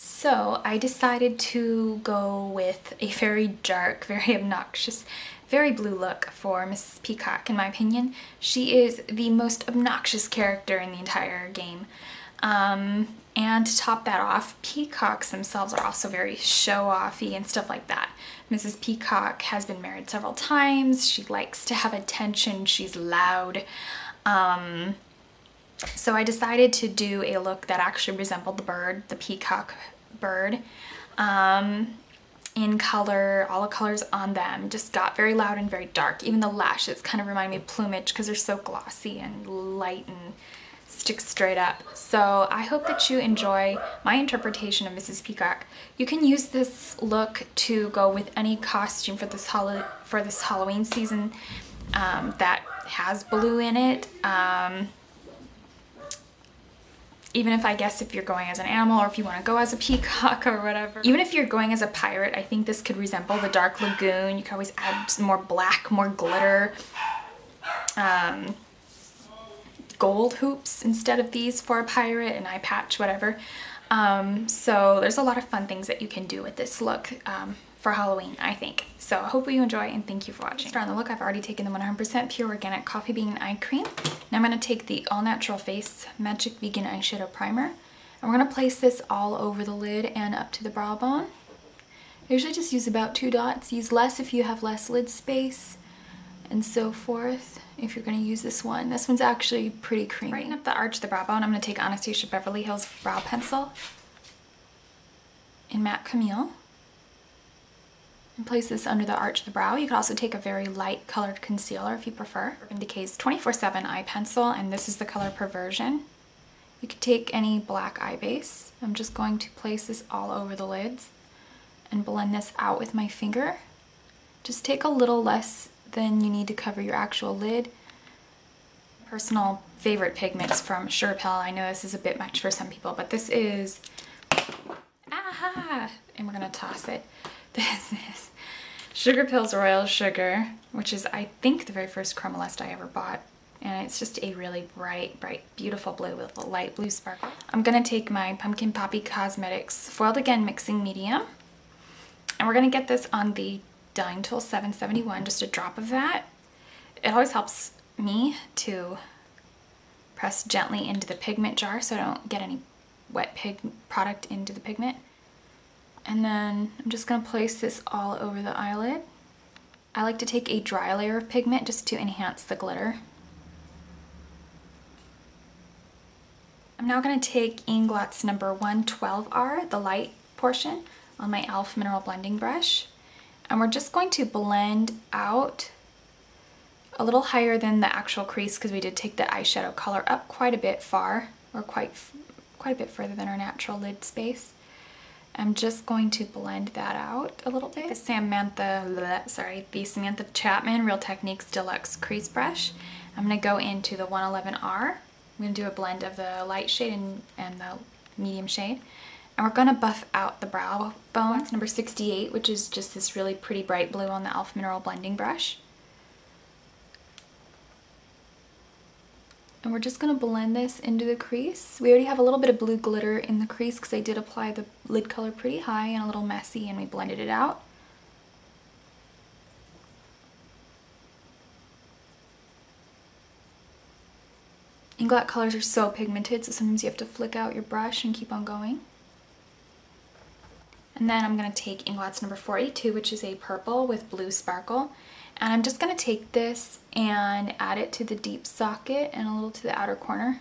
So I decided to go with a very dark, very obnoxious, very blue look for Mrs. Peacock, in my opinion. She is the most obnoxious character in the entire game. And to top that off, peacocks themselves are also very show-offy and stuff like that. Mrs. Peacock has been married several times. She likes to have attention. She's loud. So I decided to do a look that actually resembled the bird, the peacock bird, in color. All the colors on them just got very loud and very dark. Even the lashes kind of remind me of plumage because they're so glossy and light and stick straight up. So I hope that you enjoy my interpretation of Mrs. Peacock. You can use this look to go with any costume for this Halloween season that has blue in it. Even if if you're going as an animal or if you want to go as a peacock or whatever. Even if you're going as a pirate, I think this could resemble the Dark Lagoon. You can always add some more black, more glitter. Gold hoops instead of these for a pirate, an eye patch, whatever. So there's a lot of fun things that you can do with this look for Halloween, I think. So I hope you enjoy and thank you for watching. To start on the look, I've already taken the 100% pure organic coffee bean eye cream. Now I'm going to take the All Natural Face Magic Vegan Eyeshadow Primer, and we're going to place this all over the lid and up to the brow bone. I usually just use about 2 dots. Use less if you have less lid space and so forth. If you're going to use this one. This one's actually pretty creamy. Brighten up the arch of the brow bone. I'm going to take Anastasia Beverly Hills Brow Pencil in Matte Camille and place this under the arch of the brow. You could also take a very light colored concealer if you prefer. Urban Decay's 24/7 eye pencil, and this is the color Perversion. You could take any black eye base. I'm just going to place this all over the lids and blend this out with my finger. Just take a little less than you need to cover your actual lid. Personal favorite pigments from Sugarpill. I know this is a bit much for some people, but this is, and we're gonna toss it. This is Sugarpill's Royal Sugar, which is, I think, the very first Chromalust I ever bought. And it's just a really bright, beautiful blue with a light blue sparkle. I'm gonna take my Pumpkin Poppy Cosmetics Foiled Again Mixing Medium, and we're gonna get this on the Dyeing Tool 771, just a drop of that. It always helps me to press gently into the pigment jar so I don't get any wet product into the pigment. And then I'm just going to place this all over the eyelid. I like to take a dry layer of pigment just to enhance the glitter. I'm now going to take Inglot's number 112R, the light portion, on my e.l.f. Mineral Blending Brush. And we're just going to blend out a little higher than the actual crease because we did take the eyeshadow color up quite a bit far, or quite a bit further than our natural lid space. I'm just going to blend that out a little bit. The Samantha Chapman Real Techniques Deluxe Crease Brush. I'm going to go into the 111R. I'm going to do a blend of the light shade and the medium shade. And we're going to buff out the brow bone. That's number 68, which is just this really pretty bright blue on the e.l.f. Mineral Blending Brush. And we're just going to blend this into the crease. We already have a little bit of blue glitter in the crease because I did apply the lid color pretty high and a little messy, and we blended it out. Inglot colors are so pigmented, so sometimes you have to flick out your brush and keep on going. And then I'm going to take Inglot's number 42, which is a purple with blue sparkle. And I'm just going to take this and add it to the deep socket and a little to the outer corner.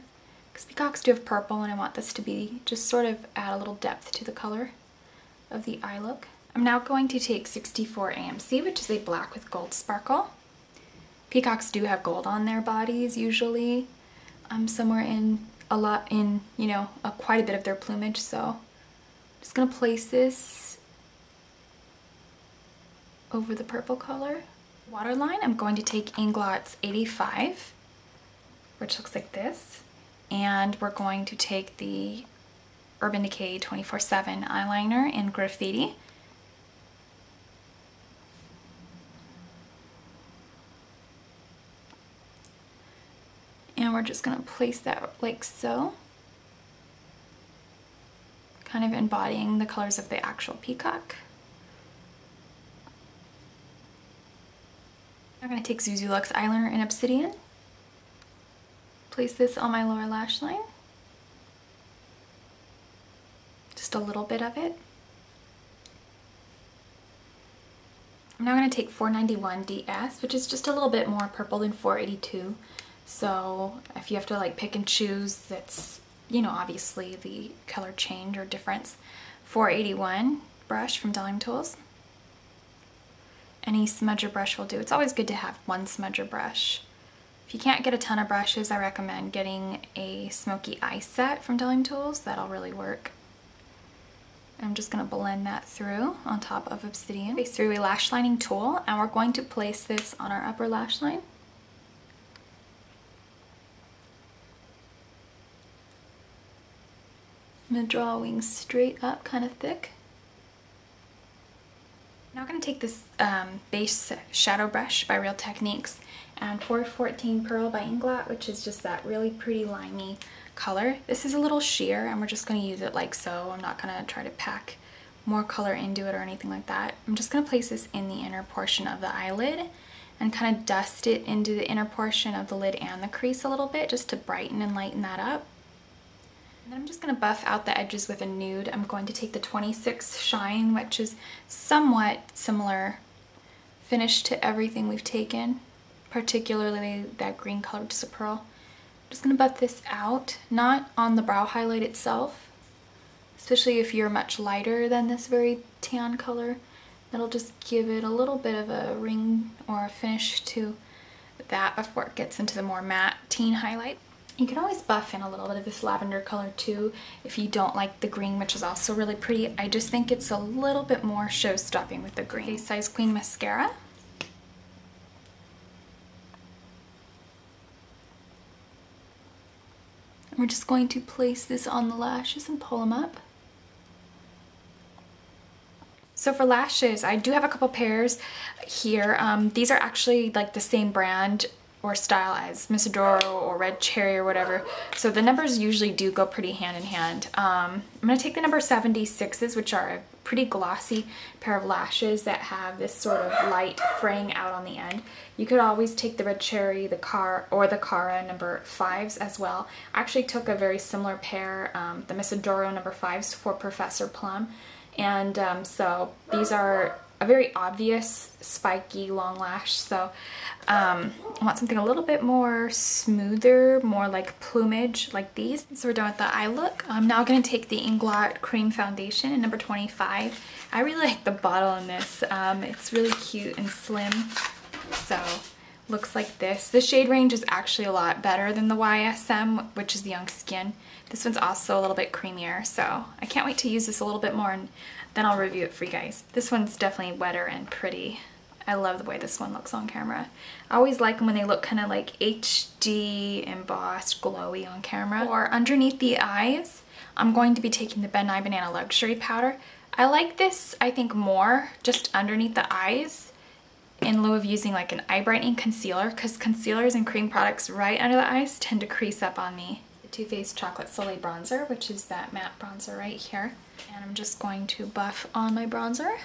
Because peacocks do have purple, and I want this to be just sort of add a little depth to the color of the eye look. I'm now going to take 64 AMC, which is a black with gold sparkle. Peacocks do have gold on their bodies usually. Somewhere in quite a bit of their plumage, so I'm just going to place this over the purple color. Waterline, I'm going to take Inglot's 85, which looks like this, and we're going to take the Urban Decay 24/7 eyeliner in Grafitti. And we're just going to place that like so. kind of embodying the colors of the actual Peacock. I'm going to take Zuzu Luxe Eyeliner in Obsidian. Place this on my lower lash line. Just a little bit of it. I'm now going to take 491 DS, which is just a little bit more purple than 482. So if you have to like pick and choose, that's, you know, obviously the color change or difference. 481 brush from Dyeing Tools. Any smudger brush will do. It's always good to have one smudger brush. If you can't get a ton of brushes, I recommend getting a smoky eye set from Dyeing Tools. That'll really work. I'm just going to blend that through on top of Obsidian. Place through a lash lining tool, and we're going to place this on our upper lash line. I'm going to draw wings straight up, kind of thick. Now I'm going to take this base shadow brush by Real Techniques and 414 Pearl by Inglot, which is just that really pretty limey color. This is a little sheer and we're just going to use it like so. I'm not going to try to pack more color into it or anything like that. I'm just going to place this in the inner portion of the eyelid and kind of dust it into the inner portion of the lid and the crease a little bit, just to brighten and lighten that up. And then I'm just going to buff out the edges with a nude. I'm going to take the 26 Shine, which is somewhat similar finish to everything we've taken, particularly that green colored just a pearl. I'm just going to buff this out, not on the brow highlight itself, especially if you're much lighter than this very tan color. That'll just give it a little bit of a ring or a finish to that before it gets into the more matte teen highlight. You can always buff in a little bit of this lavender color too if you don't like the green, which is also really pretty. I just think it's a little bit more show-stopping with the green. Size Queen mascara. And we're just going to place this on the lashes and pull them up. So for lashes, I do have a couple pairs here. These are actually like the same brand or style as Miss Adoro or Red Cherry or whatever. So the numbers usually do go pretty hand in hand. I'm going to take the number 76s, which are a pretty glossy pair of lashes that have this sort of light fraying out on the end. You could always take the Red Cherry, the Cara number 5s as well. I actually took a very similar pair, the Miss Adoro number 5s for Professor Plum. And so these are a very obvious spiky long lash, so I want something a little bit more smoother, more like plumage like these. So we're done with the eye look. I'm now going to take the Inglot Cream Foundation in number 25. I really like the bottle in this. It's really cute and slim, so looks like this. The shade range is actually a lot better than the YSM, which is the Young Skin. This one's also a little bit creamier, so I can't wait to use this a little bit more and then I'll review it for you guys. This one's definitely wetter and pretty. I love the way this one looks on camera. I always like them when they look kind of like HD, embossed, glowy on camera. Or underneath the eyes, I'm going to be taking the Ben Nye Banana Luxury Powder. I like this, I think, more just underneath the eyes in lieu of using like an eye brightening concealer, because concealers and cream products right under the eyes tend to crease up on me. The Too Faced Chocolate Soleil Bronzer, which is that matte bronzer right here. And I'm just going to buff on my bronzer.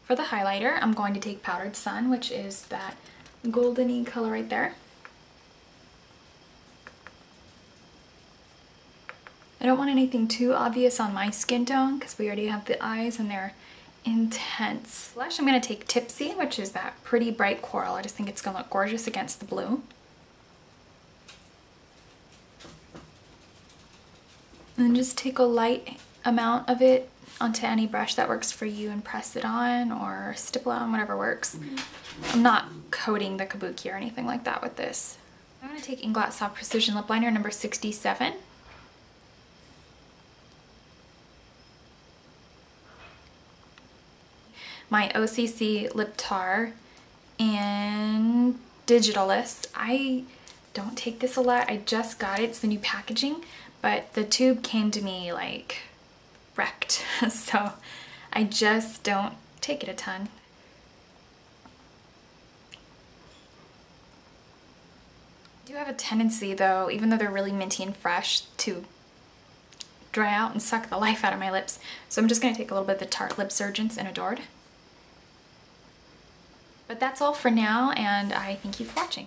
For the highlighter, I'm going to take Powdered Sun, which is that goldeny color right there. I don't want anything too obvious on my skin tone because we already have the eyes and they're intense. Blush, I'm going to take Tipsy, which is that pretty bright coral. I just think it's going to look gorgeous against the blue. And then just take a light amount of it onto any brush that works for you and press it on or stipple it on, whatever works. I'm not coating the kabuki or anything like that with this. I'm going to take Inglot Soft Precision Lip Liner number 67. My OCC Lip Tar in Digitalist. I don't take this a lot. I just got it. It's the new packaging, but the tube came to me like wrecked, so I just don't take it a ton. I do have a tendency though, even though they're really minty and fresh, to dry out and suck the life out of my lips. So I'm just going to take a little bit of the Tarte Lip Surgeons in Adored. But that's all for now, and I thank you for watching.